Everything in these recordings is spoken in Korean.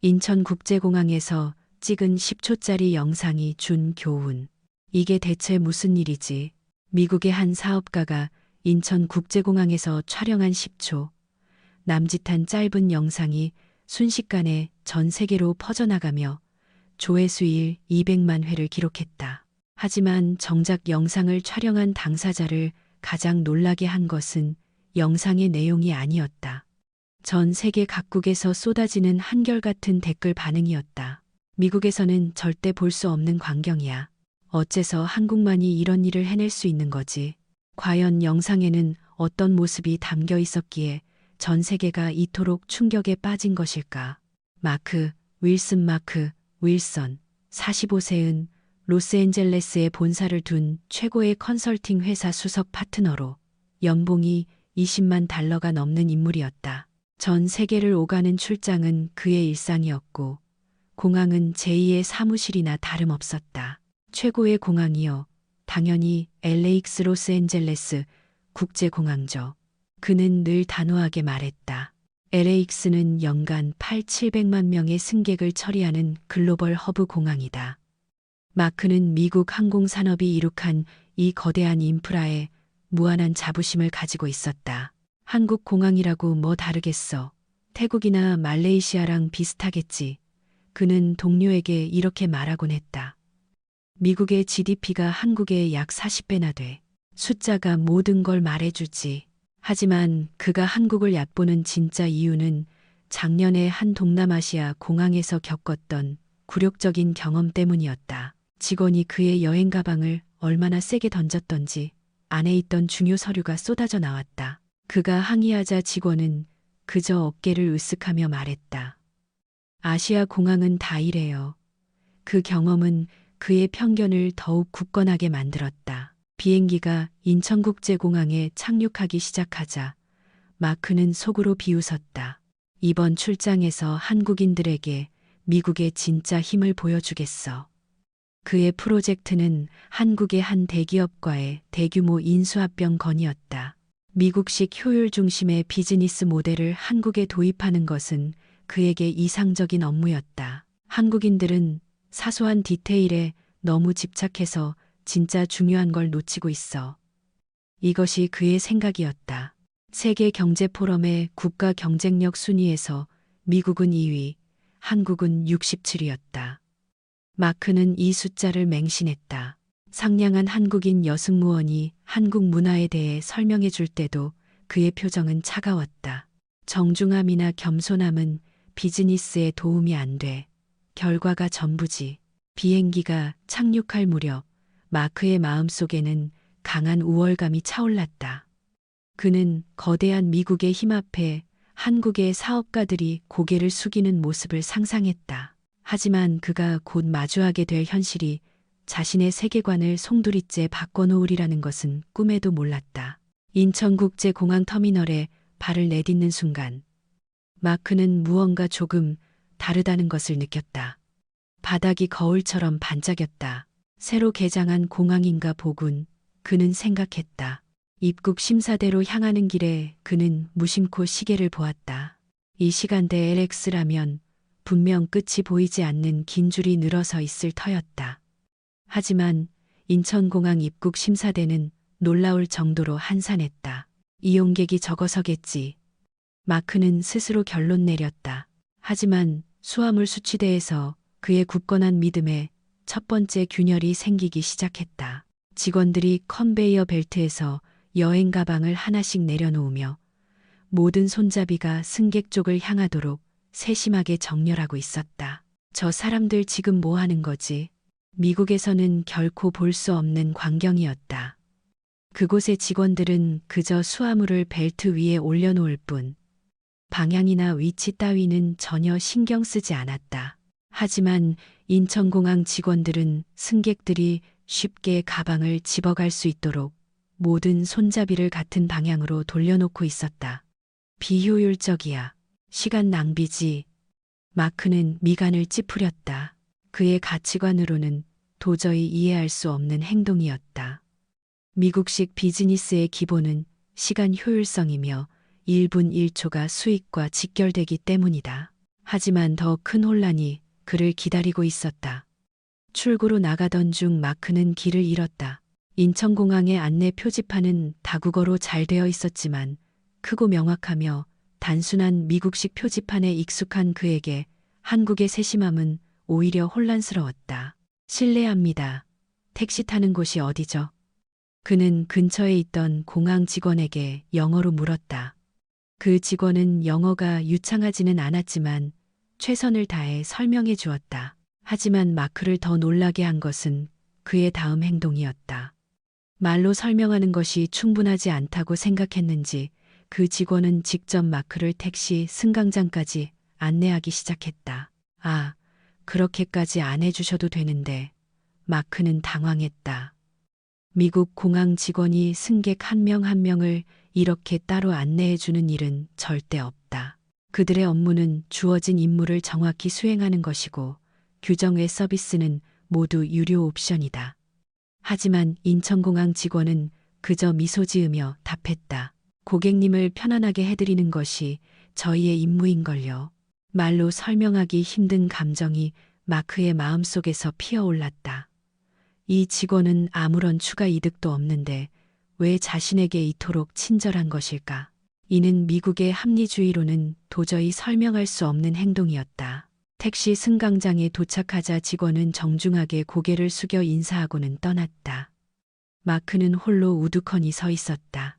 인천국제공항에서 찍은 10초짜리 영상이 준 교훈. 이게 대체 무슨 일이지? 미국의 한 사업가가 인천국제공항에서 촬영한 10초 남짓한 짧은 영상이 순식간에 전 세계로 퍼져나가며 조회수일 200만 회를 기록했다. 하지만 정작 영상을 촬영한 당사자를 가장 놀라게 한 것은 영상의 내용이 아니었다. 전 세계 각국에서 쏟아지는 한결같은 댓글 반응이었다. 미국에서는 절대 볼 수 없는 광경이야. 어째서 한국만이 이런 일을 해낼 수 있는 거지? 과연 영상에는 어떤 모습이 담겨 있었기에 전 세계가 이토록 충격에 빠진 것일까? 마크 윌슨, 45세은 로스앤젤레스에 본사를 둔 최고의 컨설팅 회사 수석 파트너로 연봉이 20만 달러가 넘는 인물이었다. 전 세계를 오가는 출장은 그의 일상이었고 공항은 제2의 사무실이나 다름없었다. 최고의 공항이요. 당연히 LAX 로스앤젤레스 국제공항죠. 그는 늘 단호하게 말했다. LAX는 연간 700만 명의 승객을 처리하는 글로벌 허브 공항이다. 마크는 미국 항공산업이 이룩한 이 거대한 인프라에 무한한 자부심을 가지고 있었다. 한국 공항이라고 뭐 다르겠어. 태국이나 말레이시아랑 비슷하겠지. 그는 동료에게 이렇게 말하곤 했다. 미국의 GDP가 한국의 약 40배나 돼. 숫자가 모든 걸 말해주지. 하지만 그가 한국을 얕보는 진짜 이유는 작년에 한 동남아시아 공항에서 겪었던 굴욕적인 경험 때문이었다. 직원이 그의 여행 가방을 얼마나 세게 던졌던지 안에 있던 중요 서류가 쏟아져 나왔다. 그가 항의하자 직원은 그저 어깨를 으쓱하며 말했다. 아시아 공항은 다 이래요. 그 경험은 그의 편견을 더욱 굳건하게 만들었다. 비행기가 인천국제공항에 착륙하기 시작하자 마크는 속으로 비웃었다. 이번 출장에서 한국인들에게 미국의 진짜 힘을 보여주겠어. 그의 프로젝트는 한국의 한 대기업과의 대규모 인수합병 건이었다. 미국식 효율 중심의 비즈니스 모델을 한국에 도입하는 것은 그에게 이상적인 업무였다. 한국인들은 사소한 디테일에 너무 집착해서 진짜 중요한 걸 놓치고 있어. 이것이 그의 생각이었다. 세계 경제 포럼의 국가 경쟁력 순위에서 미국은 2위, 한국은 67위였다. 마크는 이 숫자를 맹신했다. 상냥한 한국인 여승무원이 한국 문화에 대해 설명해 줄 때도 그의 표정은 차가웠다. 정중함이나 겸손함은 비즈니스에 도움이 안 돼. 결과가 전부지. 비행기가 착륙할 무렵 마크의 마음속에는 강한 우월감이 차올랐다. 그는 거대한 미국의 힘 앞에 한국의 사업가들이 고개를 숙이는 모습을 상상했다. 하지만 그가 곧 마주하게 될 현실이 자신의 세계관을 송두리째 바꿔놓으리라는 것은 꿈에도 몰랐다. 인천국제공항 터미널에 발을 내딛는 순간 마크는 무언가 조금 다르다는 것을 느꼈다. 바닥이 거울처럼 반짝였다. 새로 개장한 공항인가 보군. 그는 생각했다. 입국 심사대로 향하는 길에 그는 무심코 시계를 보았다. 이 시간대 LX라면 분명 끝이 보이지 않는 긴 줄이 늘어서 있을 터였다. 하지만 인천공항 입국 심사대는 놀라울 정도로 한산했다. 이용객이 적어서겠지. 마크는 스스로 결론 내렸다. 하지만 수화물 수취대에서 그의 굳건한 믿음에 첫 번째 균열이 생기기 시작했다. 직원들이 컨베이어 벨트에서 여행 가방을 하나씩 내려놓으며 모든 손잡이가 승객 쪽을 향하도록 세심하게 정렬하고 있었다. 저 사람들 지금 뭐 하는 거지? 미국에서는 결코 볼 수 없는 광경이었다. 그곳의 직원들은 그저 수화물을 벨트 위에 올려놓을 뿐 방향이나 위치 따위는 전혀 신경 쓰지 않았다. 하지만 인천공항 직원들은 승객들이 쉽게 가방을 집어갈 수 있도록 모든 손잡이를 같은 방향으로 돌려놓고 있었다. 비효율적이야. 시간 낭비지. 마크는 미간을 찌푸렸다. 그의 가치관으로는 도저히 이해할 수 없는 행동이었다. 미국식 비즈니스의 기본은 시간 효율성이며 1분 1초가 수익과 직결되기 때문이다. 하지만 더 큰 혼란이 그를 기다리고 있었다. 출구로 나가던 중 마크는 길을 잃었다. 인천공항의 안내 표지판은 다국어로 잘 되어 있었지만 크고 명확하며 단순한 미국식 표지판에 익숙한 그에게 한국의 세심함은 오히려 혼란스러웠다. 실례합니다. 택시 타는 곳이 어디죠? 그는 근처에 있던 공항 직원에게 영어로 물었다. 그 직원은 영어가 유창하지는 않았지만 최선을 다해 설명해 주었다. 하지만 마크를 더 놀라게 한 것은 그의 다음 행동이었다. 말로 설명하는 것이 충분하지 않다고 생각했는지 그 직원은 직접 마크를 택시 승강장까지 안내하기 시작했다. 아, 그렇게까지 안 해주셔도 되는데. 마크는 당황했다. 미국 공항 직원이 승객 한 명 한 명을 이렇게 따로 안내해주는 일은 절대 없다. 그들의 업무는 주어진 임무를 정확히 수행하는 것이고 규정 외 서비스는 모두 유료 옵션이다. 하지만 인천공항 직원은 그저 미소 지으며 답했다. 고객님을 편안하게 해드리는 것이 저희의 임무인걸요. 말로 설명하기 힘든 감정이 마크의 마음속에서 피어올랐다. 이 직원은 아무런 추가 이득도 없는데 왜 자신에게 이토록 친절한 것일까? 이는 미국의 합리주의로는 도저히 설명할 수 없는 행동이었다. 택시 승강장에 도착하자 직원은 정중하게 고개를 숙여 인사하고는 떠났다. 마크는 홀로 우두커니 서 있었다.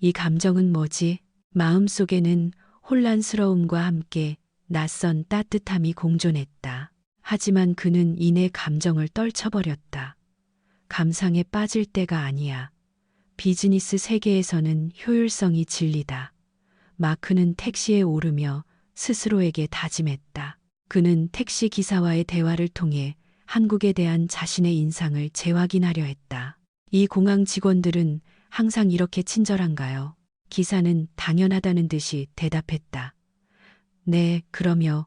이 감정은 뭐지? 마음속에는 혼란스러움과 함께 낯선 따뜻함이 공존했다. 하지만 그는 이내 감정을 떨쳐버렸다. 감상에 빠질 때가 아니야. 비즈니스 세계에서는 효율성이 진리다. 마크는 택시에 오르며 스스로에게 다짐했다. 그는 택시 기사와의 대화를 통해 한국에 대한 자신의 인상을 재확인하려 했다. 이 공항 직원들은 항상 이렇게 친절한가요? 기사는 당연하다는 듯이 대답했다. 네, 그러며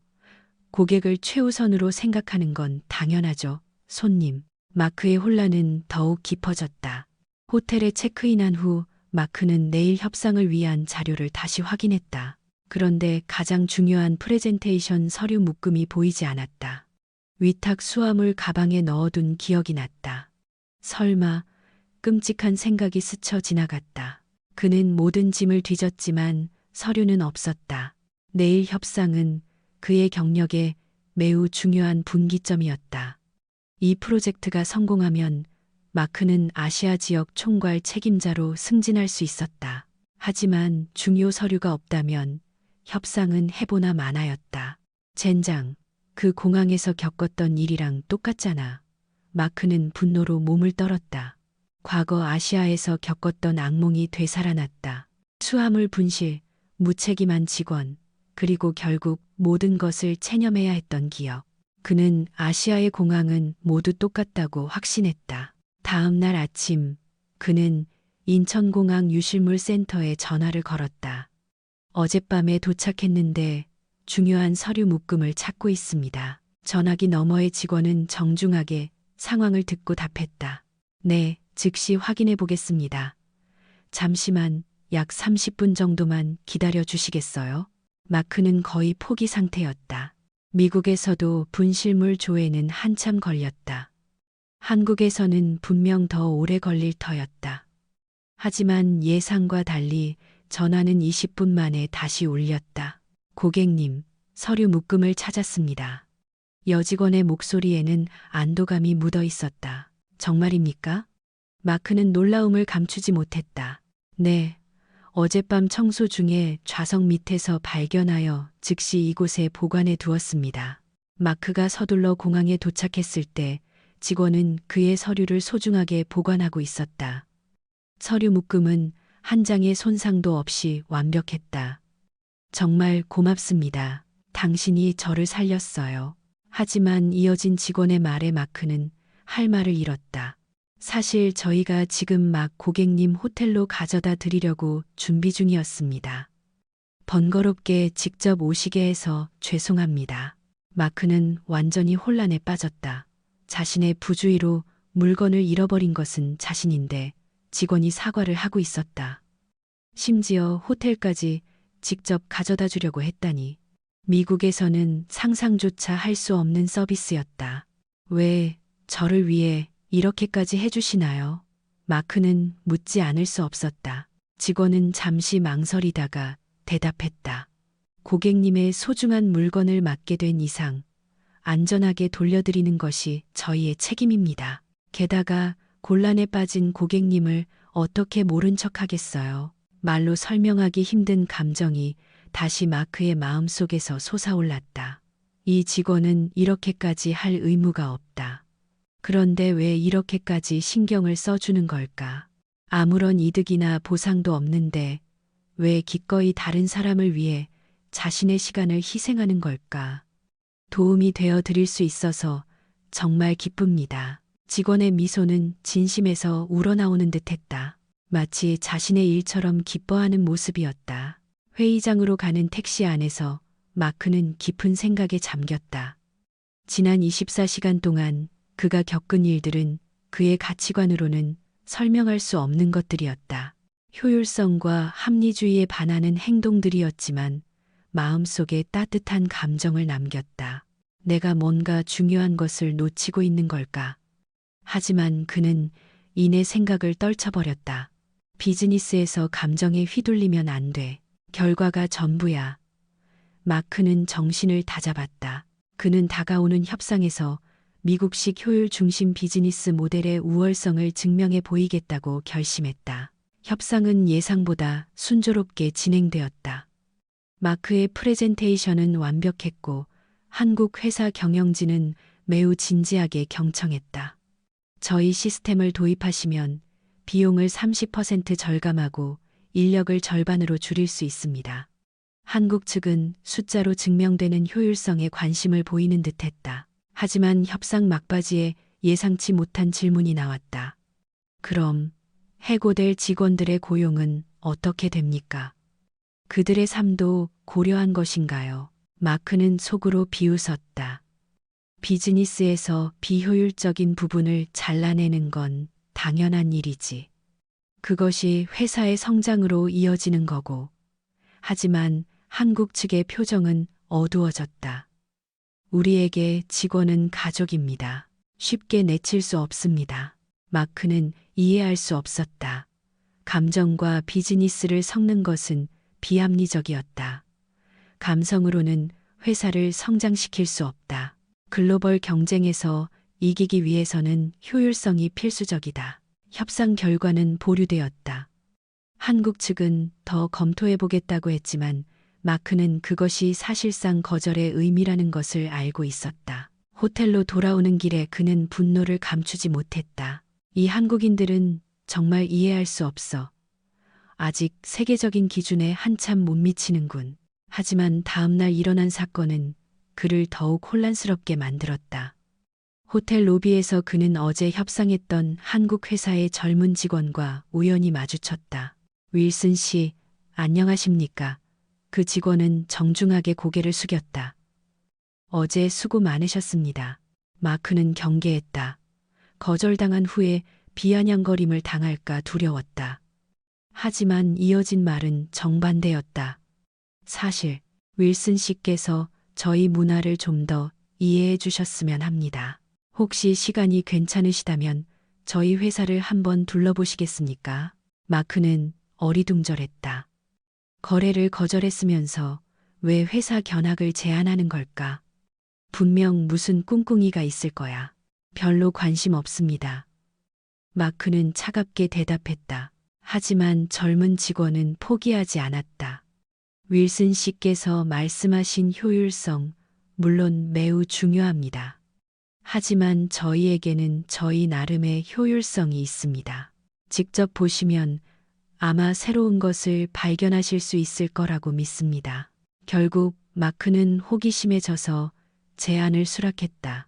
고객을 최우선으로 생각하는 건 당연하죠. 손님. 마크의 혼란은 더욱 깊어졌다. 호텔에 체크인한 후 마크는 내일 협상을 위한 자료를 다시 확인했다. 그런데 가장 중요한 프레젠테이션 서류 묶음이 보이지 않았다. 위탁 수화물 가방에 넣어둔 기억이 났다. 설마 끔찍한 생각이 스쳐 지나갔다. 그는 모든 짐을 뒤졌지만 서류는 없었다. 내일 협상은 그의 경력에 매우 중요한 분기점이었다. 이 프로젝트가 성공하면 마크는 아시아 지역 총괄 책임자로 승진할 수 있었다. 하지만 중요 서류가 없다면 협상은 해보나 마나였다. 젠장, 그 공항에서 겪었던 일이랑 똑같잖아. 마크는 분노로 몸을 떨었다. 과거 아시아에서 겪었던 악몽이 되살아났다. 수화물 분실, 무책임한 직원, 그리고 결국 모든 것을 체념해야 했던 기억. 그는 아시아의 공항은 모두 똑같다고 확신했다. 다음 날 아침, 그는 인천공항 유실물 센터에 전화를 걸었다. 어젯밤에 도착했는데 중요한 서류 묶음을 찾고 있습니다. 전화기 너머의 직원은 정중하게 상황을 듣고 답했다. 네, 즉시 확인해 보겠습니다. 잠시만, 약 30분 정도만 기다려 주시겠어요? 마크는 거의 포기 상태였다. 미국에서도 분실물 조회는 한참 걸렸다. 한국에서는 분명 더 오래 걸릴 터였다. 하지만 예상과 달리 전화는 20분 만에 다시 울렸다. 고객님, 서류 묶음을 찾았습니다. 여직원의 목소리에는 안도감이 묻어 있었다. 정말입니까? 마크는 놀라움을 감추지 못했다. 네, 어젯밤 청소 중에 좌석 밑에서 발견하여 즉시 이곳에 보관해 두었습니다. 마크가 서둘러 공항에 도착했을 때 직원은 그의 서류를 소중하게 보관하고 있었다. 서류 묶음은 한 장의 손상도 없이 완벽했다. 정말 고맙습니다. 당신이 저를 살렸어요. 하지만 이어진 직원의 말에 마크는 할 말을 잃었다. 사실 저희가 지금 막 고객님 호텔로 가져다 드리려고 준비 중이었습니다. 번거롭게 직접 오시게 해서 죄송합니다. 마크는 완전히 혼란에 빠졌다. 자신의 부주의로 물건을 잃어버린 것은 자신인데 직원이 사과를 하고 있었다. 심지어 호텔까지 직접 가져다 주려고 했다니. 미국에서는 상상조차 할 수 없는 서비스였다. 왜 저를 위해 이렇게까지 해주시나요? 마크는 묻지 않을 수 없었다. 직원은 잠시 망설이다가 대답했다. 고객님의 소중한 물건을 맡게 된 이상 안전하게 돌려드리는 것이 저희의 책임입니다. 게다가 곤란에 빠진 고객님을 어떻게 모른 척 하겠어요. 말로 설명하기 힘든 감정이 다시 마크의 마음속에서 솟아올랐다. 이 직원은 이렇게까지 할 의무가 없다. 그런데 왜 이렇게까지 신경을 써주는 걸까? 아무런 이득이나 보상도 없는데 왜 기꺼이 다른 사람을 위해 자신의 시간을 희생하는 걸까? 도움이 되어 드릴 수 있어서 정말 기쁩니다. 직원의 미소는 진심에서 우러나오는 듯했다. 마치 자신의 일처럼 기뻐하는 모습이었다. 회의장으로 가는 택시 안에서 마크는 깊은 생각에 잠겼다. 지난 24시간 동안 그가 겪은 일들은 그의 가치관으로는 설명할 수 없는 것들이었다. 효율성과 합리주의에 반하는 행동들이었지만 마음속에 따뜻한 감정을 남겼다. 내가 뭔가 중요한 것을 놓치고 있는 걸까? 하지만 그는 이내 생각을 떨쳐버렸다. 비즈니스에서 감정에 휘둘리면 안 돼. 결과가 전부야. 마크는 정신을 다잡았다. 그는 다가오는 협상에서 미국식 효율 중심 비즈니스 모델의 우월성을 증명해 보이겠다고 결심했다. 협상은 예상보다 순조롭게 진행되었다. 마크의 프레젠테이션은 완벽했고 한국 회사 경영진은 매우 진지하게 경청했다. 저희 시스템을 도입하시면 비용을 30% 절감하고 인력을 절반으로 줄일 수 있습니다. 한국 측은 숫자로 증명되는 효율성에 관심을 보이는 듯했다. 하지만 협상 막바지에 예상치 못한 질문이 나왔다. 그럼 해고될 직원들의 고용은 어떻게 됩니까? 그들의 삶도 고려한 것인가요? 마크는 속으로 비웃었다. 비즈니스에서 비효율적인 부분을 잘라내는 건 당연한 일이지. 그것이 회사의 성장으로 이어지는 거고. 하지만 한국 측의 표정은 어두워졌다. 우리에게 직원은 가족입니다. 쉽게 내칠 수 없습니다. 마크는 이해할 수 없었다. 감정과 비즈니스를 섞는 것은 비합리적이었다. 감성으로는 회사를 성장시킬 수 없다. 글로벌 경쟁에서 이기기 위해서는 효율성이 필수적이다. 협상 결과는 보류되었다. 한국 측은 더 검토해보겠다고 했지만 마크는 그것이 사실상 거절의 의미라는 것을 알고 있었다. 호텔로 돌아오는 길에 그는 분노를 감추지 못했다. 이 한국인들은 정말 이해할 수 없어. 아직 세계적인 기준에 한참 못 미치는군. 하지만 다음날 일어난 사건은 그를 더욱 혼란스럽게 만들었다. 호텔 로비에서 그는 어제 협상했던 한국 회사의 젊은 직원과 우연히 마주쳤다. 윌슨 씨, 안녕하십니까? 그 직원은 정중하게 고개를 숙였다. 어제 수고 많으셨습니다. 마크는 경계했다. 거절당한 후에 비아냥거림을 당할까 두려웠다. 하지만 이어진 말은 정반대였다. 사실 윌슨 씨께서 저희 문화를 좀 더 이해해 주셨으면 합니다. 혹시 시간이 괜찮으시다면 저희 회사를 한번 둘러보시겠습니까? 마크는 어리둥절했다. 거래를 거절했으면서 왜 회사 견학을 제안하는 걸까? 분명 무슨 꿍꿍이가 있을 거야. 별로 관심 없습니다. 마크는 차갑게 대답했다. 하지만 젊은 직원은 포기하지 않았다. 윌슨 씨께서 말씀하신 효율성, 물론 매우 중요합니다. 하지만 저희에게는 저희 나름의 효율성이 있습니다. 직접 보시면 아마 새로운 것을 발견하실 수 있을 거라고 믿습니다. 결국 마크는 호기심에 져서 제안을 수락했다.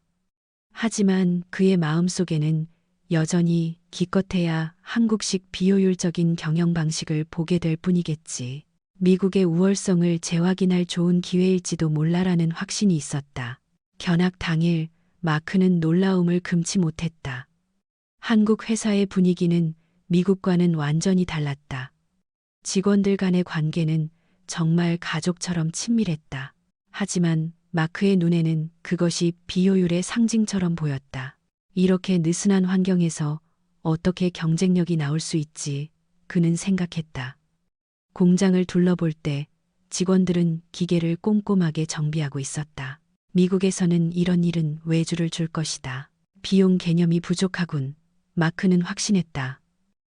하지만 그의 마음속에는 여전히 기껏해야 한국식 비효율적인 경영 방식을 보게 될 뿐이겠지. 미국의 우월성을 재확인할 좋은 기회일지도 몰라라는 확신이 있었다. 견학 당일 마크는 놀라움을 금치 못했다. 한국 회사의 분위기는 미국과는 완전히 달랐다. 직원들 간의 관계는 정말 가족처럼 친밀했다. 하지만 마크의 눈에는 그것이 비효율의 상징처럼 보였다. 이렇게 느슨한 환경에서 어떻게 경쟁력이 나올 수 있지? 그는 생각했다. 공장을 둘러볼 때 직원들은 기계를 꼼꼼하게 정비하고 있었다. 미국에서는 이런 일은 외주를 줄 것이다. 비용 개념이 부족하군. 마크는 확신했다.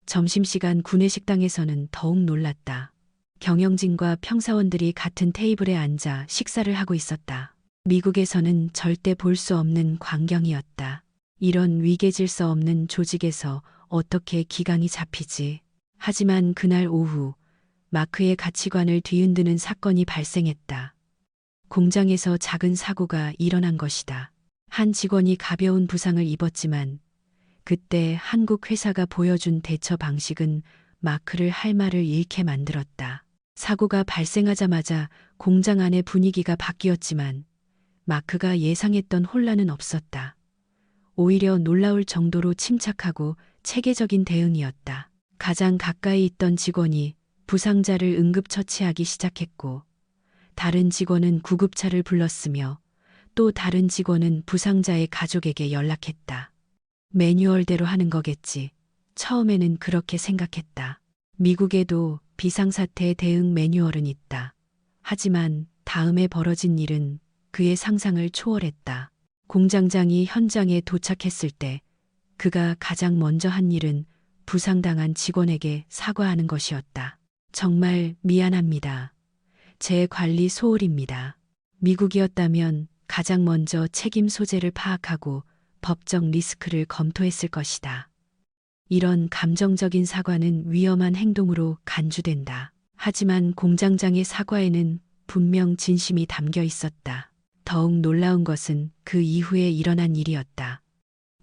점심시간 구내식당에서는 더욱 놀랐다. 경영진과 평사원들이 같은 테이블에 앉아 식사를 하고 있었다. 미국에서는 절대 볼 수 없는 광경이었다. 이런 위계질서 없는 조직에서 어떻게 기강이 잡히지? 하지만 그날 오후 마크의 가치관을 뒤흔드는 사건이 발생했다. 공장에서 작은 사고가 일어난 것이다. 한 직원이 가벼운 부상을 입었지만 그때 한국 회사가 보여준 대처 방식은 마크를 할 말을 잃게 만들었다. 사고가 발생하자마자 공장 안의 분위기가 바뀌었지만 마크가 예상했던 혼란은 없었다. 오히려 놀라울 정도로 침착하고 체계적인 대응이었다. 가장 가까이 있던 직원이 부상자를 응급처치하기 시작했고 다른 직원은 구급차를 불렀으며 또 다른 직원은 부상자의 가족에게 연락했다. 매뉴얼대로 하는 거겠지. 처음에는 그렇게 생각했다. 미국에도 비상사태 대응 매뉴얼은 있다. 하지만 다음에 벌어진 일은 그의 상상을 초월했다. 공장장이 현장에 도착했을 때 그가 가장 먼저 한 일은 부상당한 직원에게 사과하는 것이었다. 정말 미안합니다. 제 관리 소홀입니다. 미국이었다면 가장 먼저 책임 소재를 파악하고 법적 리스크를 검토했을 것이다. 이런 감정적인 사과는 위험한 행동으로 간주된다. 하지만 공장장의 사과에는 분명 진심이 담겨 있었다. 더욱 놀라운 것은 그 이후에 일어난 일이었다.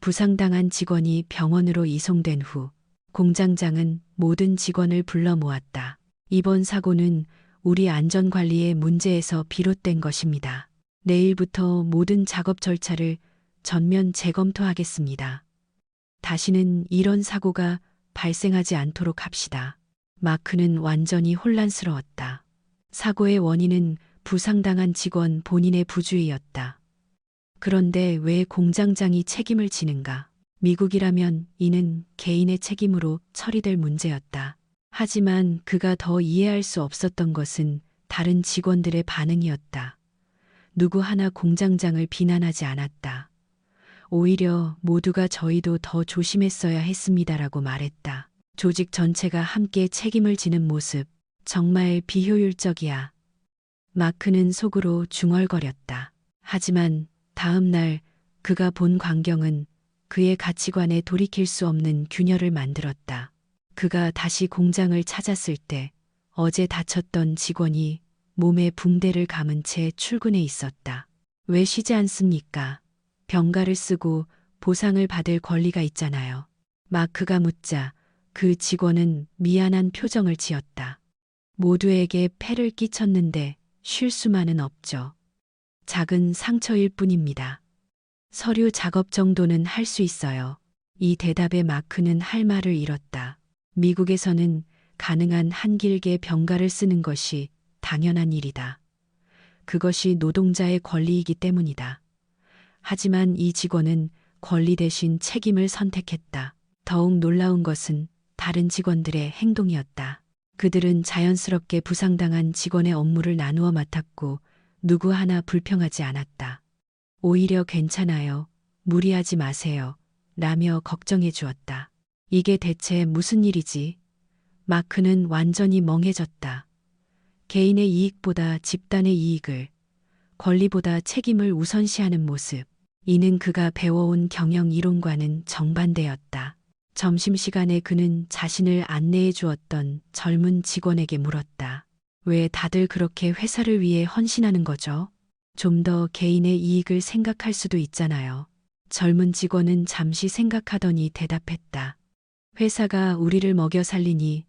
부상당한 직원이 병원으로 이송된 후 공장장은 모든 직원을 불러 모았다. 이번 사고는 우리 안전관리의 문제에서 비롯된 것입니다. 내일부터 모든 작업 절차를 전면 재검토하겠습니다. 다시는 이런 사고가 발생하지 않도록 합시다. 마크는 완전히 혼란스러웠다. 사고의 원인은 부상당한 직원 본인의 부주의였다. 그런데 왜 공장장이 책임을 지는가? 미국이라면 이는 개인의 책임으로 처리될 문제였다. 하지만 그가 더 이해할 수 없었던 것은 다른 직원들의 반응이었다. 누구 하나 공장장을 비난하지 않았다. 오히려 모두가 저희도 더 조심했어야 했습니다라고 말했다. 조직 전체가 함께 책임을 지는 모습, 정말 비효율적이야. 마크는 속으로 중얼거렸다. 하지만 다음 날 그가 본 광경은 그의 가치관에 돌이킬 수 없는 균열을 만들었다. 그가 다시 공장을 찾았을 때 어제 다쳤던 직원이 몸에 붕대를 감은 채 출근해 있었다. 왜 쉬지 않습니까? 병가를 쓰고 보상을 받을 권리가 있잖아요. 마크가 묻자 그 직원은 미안한 표정을 지었다. 모두에게 폐를 끼쳤는데 쉴 수만은 없죠. 작은 상처일 뿐입니다. 서류 작업 정도는 할 수 있어요. 이 대답에 마크는 할 말을 잃었다. 미국에서는 가능한 한 길게 병가를 쓰는 것이 당연한 일이다. 그것이 노동자의 권리이기 때문이다. 하지만 이 직원은 권리 대신 책임을 선택했다. 더욱 놀라운 것은 다른 직원들의 행동이었다. 그들은 자연스럽게 부상당한 직원의 업무를 나누어 맡았고 누구 하나 불평하지 않았다. 오히려 괜찮아요. 무리하지 마세요. 라며 걱정해 주었다. 이게 대체 무슨 일이지? 마크는 완전히 멍해졌다. 개인의 이익보다 집단의 이익을, 권리보다 책임을 우선시하는 모습. 이는 그가 배워온 경영 이론과는 정반대였다. 점심시간에 그는 자신을 안내해 주었던 젊은 직원에게 물었다. 왜 다들 그렇게 회사를 위해 헌신하는 거죠? 좀 더 개인의 이익을 생각할 수도 있잖아요. 젊은 직원은 잠시 생각하더니 대답했다. 회사가 우리를 먹여 살리니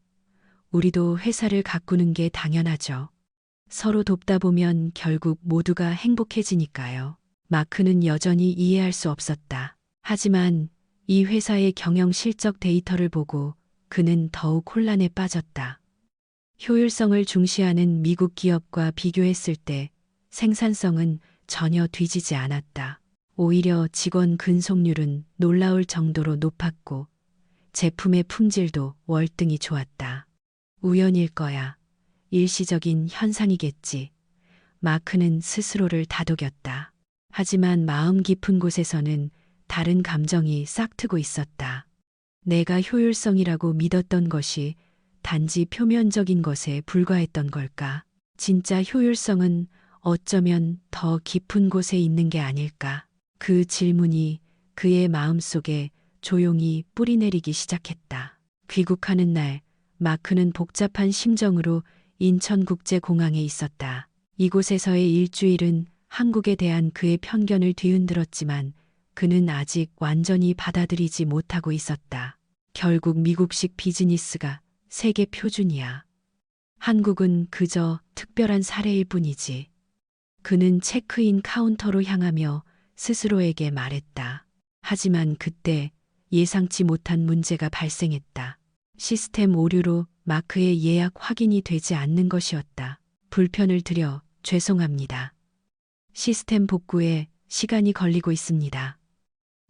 우리도 회사를 가꾸는 게 당연하죠. 서로 돕다 보면 결국 모두가 행복해지니까요. 마크는 여전히 이해할 수 없었다. 하지만 이 회사의 경영 실적 데이터를 보고 그는 더욱 혼란에 빠졌다. 효율성을 중시하는 미국 기업과 비교했을 때 생산성은 전혀 뒤지지 않았다. 오히려 직원 근속률은 놀라울 정도로 높았고 제품의 품질도 월등히 좋았다. 우연일 거야. 일시적인 현상이겠지. 마크는 스스로를 다독였다. 하지만 마음 깊은 곳에서는 다른 감정이 싹트고 있었다. 내가 효율성이라고 믿었던 것이 단지 표면적인 것에 불과했던 걸까? 진짜 효율성은 어쩌면 더 깊은 곳에 있는 게 아닐까? 그 질문이 그의 마음속에 조용히 뿌리내리기 시작했다. 귀국하는 날, 마크는 복잡한 심정으로 인천국제공항에 있었다. 이곳에서의 일주일은 한국에 대한 그의 편견을 뒤흔들었지만 그는 아직 완전히 받아들이지 못하고 있었다. 결국 미국식 비즈니스가 세계 표준이야. 한국은 그저 특별한 사례일 뿐이지. 그는 체크인 카운터로 향하며 스스로에게 말했다. 하지만 그때 예상치 못한 문제가 발생했다. 시스템 오류로 마크의 예약 확인이 되지 않는 것이었다. 불편을 드려 죄송합니다. 시스템 복구에 시간이 걸리고 있습니다.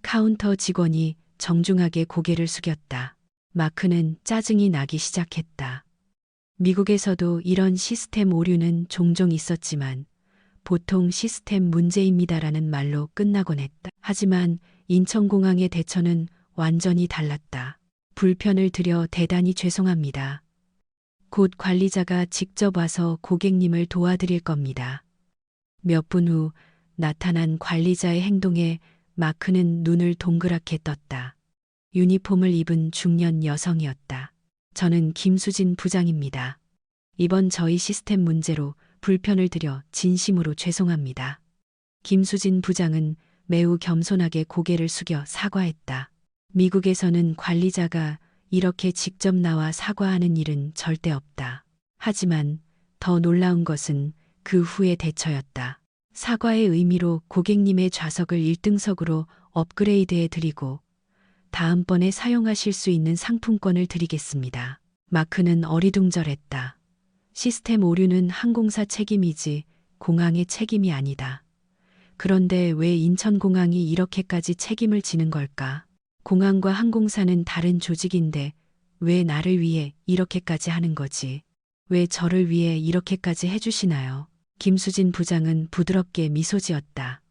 카운터 직원이 정중하게 고개를 숙였다. 마크는 짜증이 나기 시작했다. 미국에서도 이런 시스템 오류는 종종 있었지만 보통 시스템 문제입니다라는 말로 끝나곤 했다. 하지만 인천공항의 대처는 완전히 달랐다. 불편을 드려 대단히 죄송합니다. 곧 관리자가 직접 와서 고객님을 도와드릴 겁니다. 몇 분 후 나타난 관리자의 행동에 마크는 눈을 동그랗게 떴다. 유니폼을 입은 중년 여성이었다. 저는 김수진 부장입니다. 이번 저희 시스템 문제로 불편을 드려 진심으로 죄송합니다. 김수진 부장은 매우 겸손하게 고개를 숙여 사과했다. 미국에서는 관리자가 이렇게 직접 나와 사과하는 일은 절대 없다. 하지만 더 놀라운 것은 그 후의 대처였다. 사과의 의미로 고객님의 좌석을 1등석으로 업그레이드해 드리고 다음번에 사용하실 수 있는 상품권을 드리겠습니다. 마크는 어리둥절했다. 시스템 오류는 항공사 책임이지 공항의 책임이 아니다. 그런데 왜 인천공항이 이렇게까지 책임을 지는 걸까? 공항과 항공사는 다른 조직인데 왜 나를 위해 이렇게까지 하는 거지? 왜 저를 위해 이렇게까지 해주시나요? 김수진 부장은 부드럽게 미소 지었다.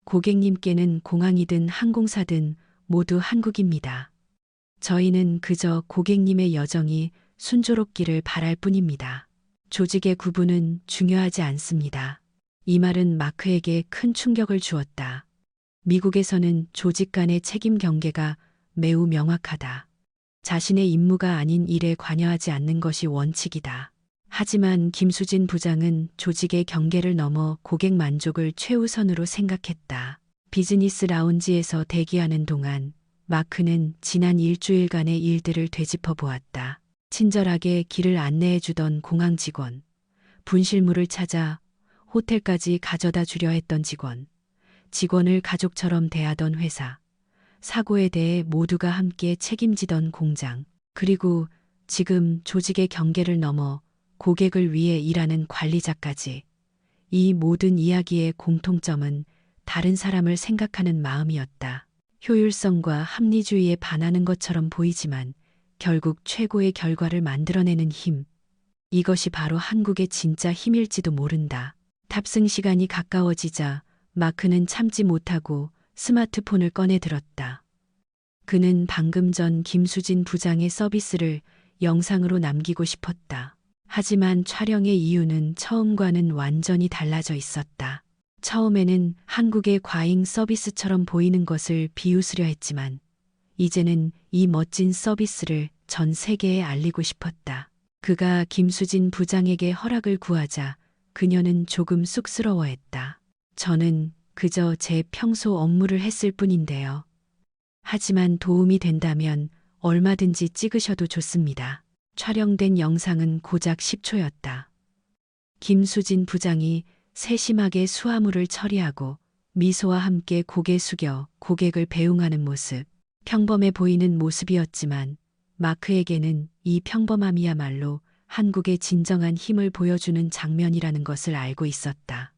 고객님께는 공항이든 항공사든 모두 한국입니다. 저희는 그저 고객님의 여정이 순조롭기를 바랄 뿐입니다. 조직의 구분은 중요하지 않습니다. 이 말은 마크에게 큰 충격을 주었다. 미국에서는 조직 간의 책임 경계가 매우 명확하다. 자신의 임무가 아닌 일에 관여하지 않는 것이 원칙이다. 하지만 김수진 부장은 조직의 경계를 넘어 고객 만족을 최우선으로 생각했다. 비즈니스 라운지에서 대기하는 동안 마크는 지난 일주일간의 일들을 되짚어 보았다. 친절하게 길을 안내해 주던 공항 직원, 분실물을 찾아 호텔까지 가져다 주려 했던 직원, 직원을 가족처럼 대하던 회사, 사고에 대해 모두가 함께 책임지던 공장, 그리고 지금 조직의 경계를 넘어 고객을 위해 일하는 관리자까지. 이 모든 이야기의 공통점은 다른 사람을 생각하는 마음이었다. 효율성과 합리주의에 반하는 것처럼 보이지만 결국 최고의 결과를 만들어내는 힘. 이것이 바로 한국의 진짜 힘일지도 모른다. 탑승 시간이 가까워지자 마크는 참지 못하고 스마트폰을 꺼내 들었다. 그는 방금 전 김수진 부장의 서비스를 영상으로 남기고 싶었다. 하지만 촬영의 이유는 처음과는 완전히 달라져 있었다. 처음에는 한국의 과잉 서비스처럼 보이는 것을 비웃으려 했지만 이제는 이 멋진 서비스를 전 세계에 알리고 싶었다. 그가 김수진 부장에게 허락을 구하자 그녀는 조금 쑥스러워했다. 저는 그저 제 평소 업무를 했을 뿐인데요. 하지만 도움이 된다면 얼마든지 찍으셔도 좋습니다. 촬영된 영상은 고작 10초였다. 김수진 부장이 세심하게 수화물을 처리하고 미소와 함께 고개 숙여 고객을 배웅하는 모습. 평범해 보이는 모습이었지만 마크에게는 이 평범함이야말로 한국의 진정한 힘을 보여주는 장면이라는 것을 알고 있었다.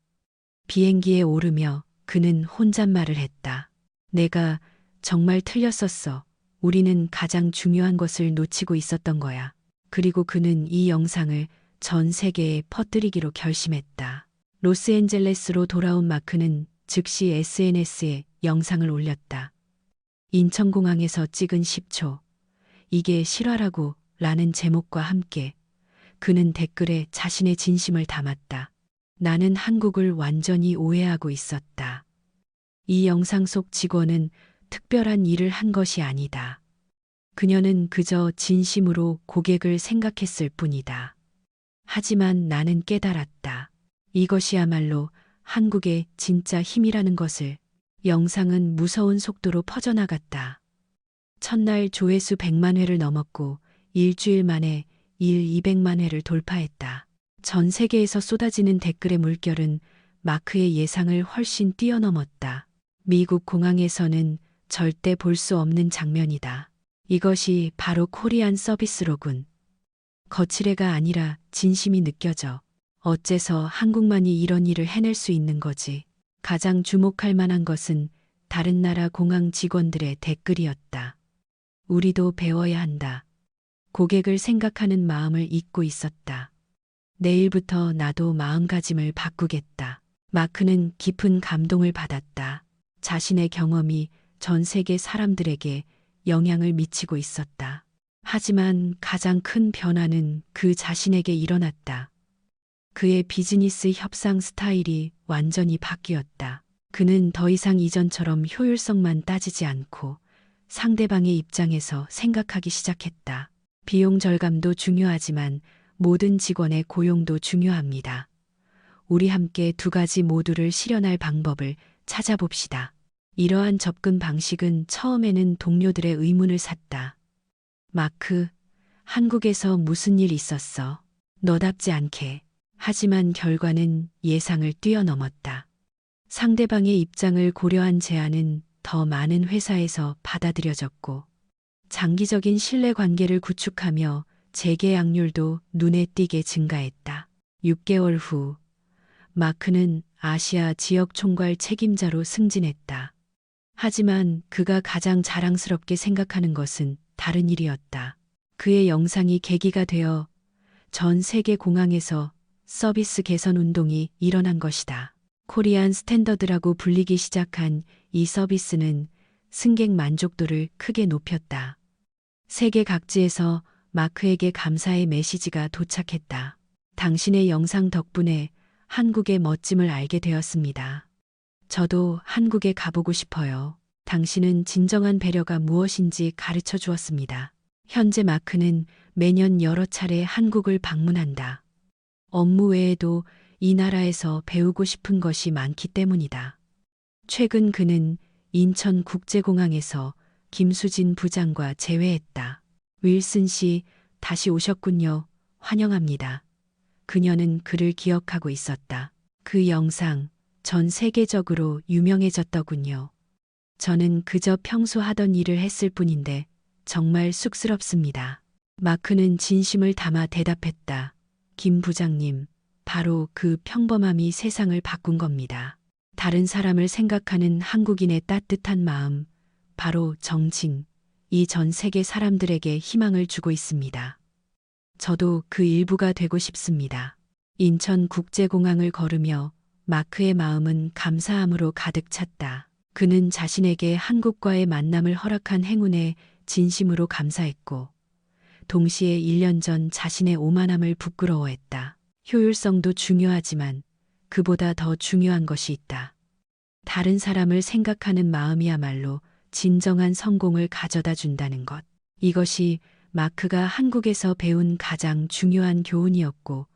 비행기에 오르며 그는 혼잣말을 했다. 내가 정말 틀렸었어. 우리는 가장 중요한 것을 놓치고 있었던 거야. 그리고 그는 이 영상을 전 세계에 퍼뜨리기로 결심했다. 로스앤젤레스로 돌아온 마크는 즉시 SNS에 영상을 올렸다. 인천공항에서 찍은 10초. 이게 실화라고 라는 제목과 함께 그는 댓글에 자신의 진심을 담았다. 나는 한국을 완전히 오해하고 있었다. 이 영상 속 직원은 특별한 일을 한 것이 아니다. 그녀는 그저 진심으로 고객을 생각했을 뿐이다. 하지만 나는 깨달았다. 이것이야말로 한국의 진짜 힘이라는 것을. 영상은 무서운 속도로 퍼져나갔다. 첫날 조회수 100만 회를 넘었고 일주일 만에 200만 회를 돌파했다. 전 세계에서 쏟아지는 댓글의 물결은 마크의 예상을 훨씬 뛰어넘었다. 미국 공항에서는 절대 볼 수 없는 장면이다. 이것이 바로 코리안 서비스로군. 거칠애가 아니라 진심이 느껴져. 어째서 한국만이 이런 일을 해낼 수 있는 거지. 가장 주목할 만한 것은 다른 나라 공항 직원들의 댓글이었다. 우리도 배워야 한다. 고객을 생각하는 마음을 잊고 있었다. 내일부터 나도 마음가짐을 바꾸겠다. 마크는 깊은 감동을 받았다. 자신의 경험이 전 세계 사람들에게 영향을 미치고 있었다. 하지만 가장 큰 변화는 그 자신에게 일어났다. 그의 비즈니스 협상 스타일이 완전히 바뀌었다. 그는 더 이상 이전처럼 효율성만 따지지 않고 상대방의 입장에서 생각하기 시작했다. 비용 절감도 중요하지만 모든 직원의 고용도 중요합니다. 우리 함께 두 가지 모두를 실현할 방법을 찾아봅시다. 이러한 접근 방식은 처음에는 동료들의 의문을 샀다. 마크, 한국에서 무슨 일 있었어? 너답지 않게. 하지만 결과는 예상을 뛰어넘었다. 상대방의 입장을 고려한 제안은 더 많은 회사에서 받아들여졌고, 장기적인 신뢰 관계를 구축하며 재계약률도 눈에 띄게 증가했다. 6개월 후, 마크는 아시아 지역 총괄 책임자로 승진했다. 하지만 그가 가장 자랑스럽게 생각하는 것은 다른 일이었다. 그의 영상이 계기가 되어 전 세계 공항에서 서비스 개선 운동이 일어난 것이다. 코리안 스탠더드라고 불리기 시작한 이 서비스는 승객 만족도를 크게 높였다. 세계 각지에서 마크에게 감사의 메시지가 도착했다. 당신의 영상 덕분에 한국의 멋짐을 알게 되었습니다. 저도 한국에 가보고 싶어요. 당신은 진정한 배려가 무엇인지 가르쳐 주었습니다. 현재 마크는 매년 여러 차례 한국을 방문한다. 업무 외에도 이 나라에서 배우고 싶은 것이 많기 때문이다. 최근 그는 인천국제공항에서 김수진 부장과 재회했다. 윌슨 씨, 다시 오셨군요. 환영합니다. 그녀는 그를 기억하고 있었다. 그 영상, 전 세계적으로 유명해졌더군요. 저는 그저 평소 하던 일을 했을 뿐인데 정말 쑥스럽습니다. 마크는 진심을 담아 대답했다. 김 부장님, 바로 그 평범함이 세상을 바꾼 겁니다. 다른 사람을 생각하는 한국인의 따뜻한 마음, 바로 정칭, 이 전 세계 사람들에게 희망을 주고 있습니다. 저도 그 일부가 되고 싶습니다. 인천국제공항을 걸으며 마크의 마음은 감사함으로 가득 찼다. 그는 자신에게 한국과의 만남을 허락한 행운에 진심으로 감사했고, 동시에 1년 전 자신의 오만함을 부끄러워했다. 효율성도 중요하지만 그보다 더 중요한 것이 있다. 다른 사람을 생각하는 마음이야말로 진정한 성공을 가져다 준다는 것. 이것이 마크가 한국에서 배운 가장 중요한 교훈이었고,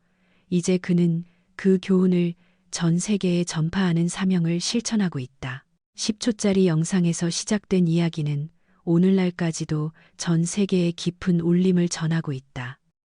이제 그는 그 교훈을 전 세계에 전파하는 사명을 실천하고 있다. 10초짜리 영상에서 시작된 이야기는 오늘날까지도 전 세계에 깊은 울림을 전하고 있다.